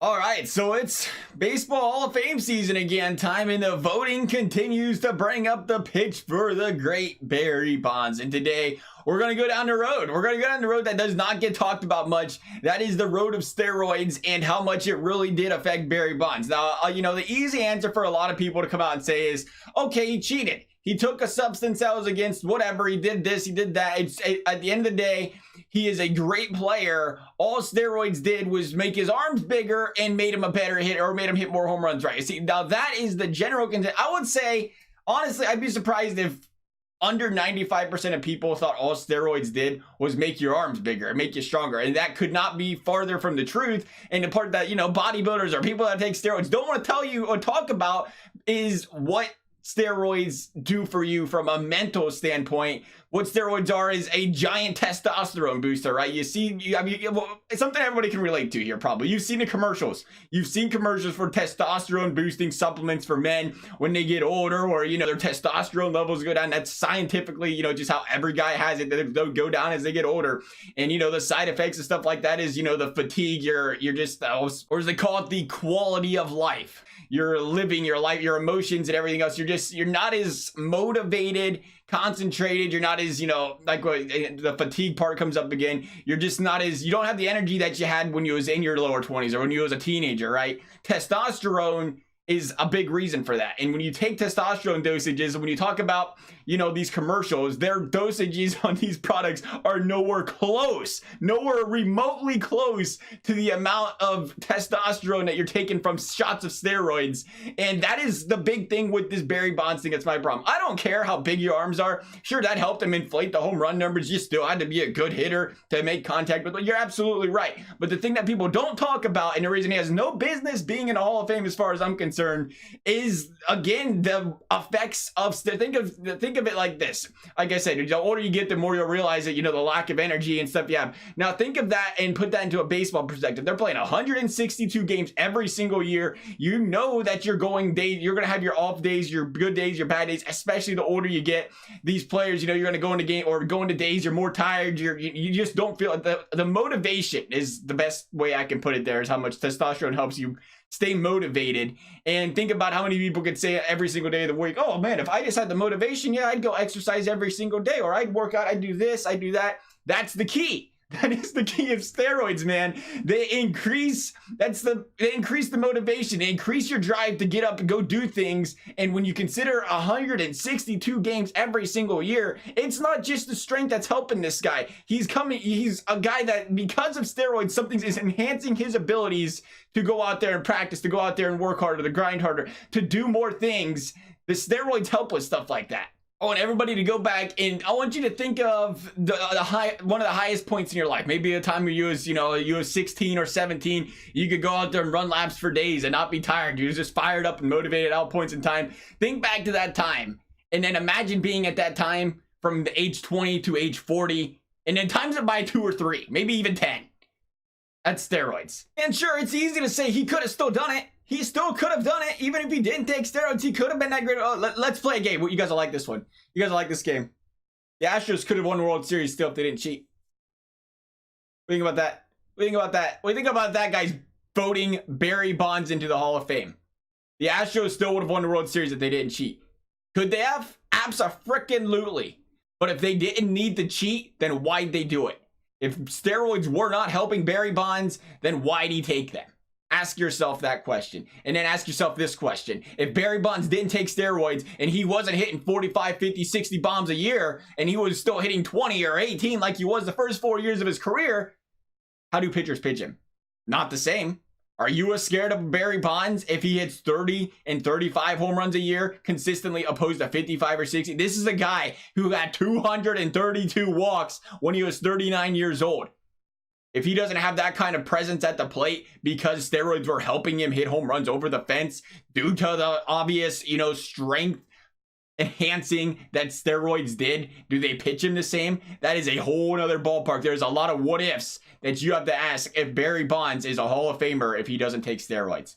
All right, so it's Baseball Hall of Fame season again, time, and the voting continues to bring up the pitch for the great Barry Bonds. And today, we're going to go down the road. We're going to go down the road that does not get talked about much. That is the road of steroids and how much it really did affect Barry Bonds. Now, the easy answer for a lot of people to come out and say is, okay, he cheated. He took a substance that was against whatever. He did this, he did that. At the end of the day, he is a great player. All steroids did was make his arms bigger and made him a better hitter, or made him hit more home runs, right? See, now that is the general content. I would say, honestly, I'd be surprised if under 95% of people thought all steroids did was make your arms bigger and make you stronger. And that could not be farther from the truth. And the part that, bodybuilders or people that take steroids don't want to tell you or talk about is what steroids do for you from a mental standpoint. What steroids are is a giant testosterone booster, right? You see, it's something everybody can relate to here probably. You've seen the commercials. You've seen commercials for testosterone boosting supplements for men when they get older, or, their testosterone levels go down. That's scientifically, just how every guy has it. They'll go down as they get older. And, the side effects and stuff like that is, the fatigue, you're just, or as they call it, the quality of life. You're living your life, your emotions and everything else. You're not as motivated, concentrated. You're not as, like the fatigue part comes up again. You're just not as, you don't have the energy that you had when you was in your lower 20s or when you was a teenager, right? Testosterone is a big reason for that. And when you take testosterone dosages, when you talk about, these commercials, their dosages on these products are nowhere remotely close to the amount of testosterone that you're taking from shots of steroids. And that is the big thing with this Barry Bonds thing. It's my problem. I don't care how big your arms are. Sure, that helped him inflate the home run numbers. You still had to be a good hitter to make contact with. You're absolutely right. But the thing that people don't talk about, and the reason he has no business being in the Hall of Fame as far as I'm concerned, is again the effects of think of it like this. Like I said, the older you get, the more you'll realize that the lack of energy and stuff you have. Now think of that and put that into a baseball perspective. They're playing 162 games every single year. You know that you're going to have your off days, your good days, your bad days. Especially the older you get, these players, you're going to go into game or go into days you're more tired. You just don't feel the motivation is the best way I can put it. There is how much testosterone helps you stay motivated. And think about how many people could say every single day of the week, oh man, if I just had the motivation, yeah, I'd go exercise every single day, or I'd work out, I'd do this, I'd do that. That's the key. That is the key of steroids, man. They increase the motivation. They increase your drive to get up and go do things. And when you consider 162 games every single year, it's not just the strength that's helping this guy. He's a guy that, because of steroids, something is enhancing his abilities to go out there and practice, to go out there and work harder, to grind harder, to do more things. The steroids help with stuff like that. I want everybody to go back, and I want you to think of one of the highest points in your life. Maybe a time you was 16 or 17. You could go out there and run laps for days and not be tired. You was just fired up and motivated at all points in time. Think back to that time, and then imagine being at that time from the age 20 to age 40, and then times it by 2 or 3, maybe even 10. That's steroids. And sure, it's easy to say he could have still done it. He still could have done it. Even if he didn't take steroids, he could have been that great. Oh, let's play a game. You guys will like this one. You guys will like this game. The Astros could have won the World Series still if they didn't cheat. What do you think about that? What do you think about that? What do you think about that, guys, voting Barry Bonds into the Hall of Fame? The Astros still would have won the World Series if they didn't cheat. Could they have? Abso-frickin-lutely. But if they didn't need to cheat, then why'd they do it? If steroids were not helping Barry Bonds, then why'd he take them? Ask yourself that question. And then ask yourself this question. If Barry Bonds didn't take steroids and he wasn't hitting 45, 50, 60 bombs a year, and he was still hitting 20 or 18 like he was the first 4 years of his career, how do pitchers pitch him? Not the same. Are you as scared of Barry Bonds if he hits 30 and 35 home runs a year consistently opposed to 55 or 60? This is a guy who had 232 walks when he was 39 years old. If he doesn't have that kind of presence at the plate because steroids were helping him hit home runs over the fence due to the obvious, strength enhancing that steroids did, do they pitch him the same? That is a whole other ballpark. There's a lot of what ifs that you have to ask if Barry Bonds is a Hall of Famer if he doesn't take steroids.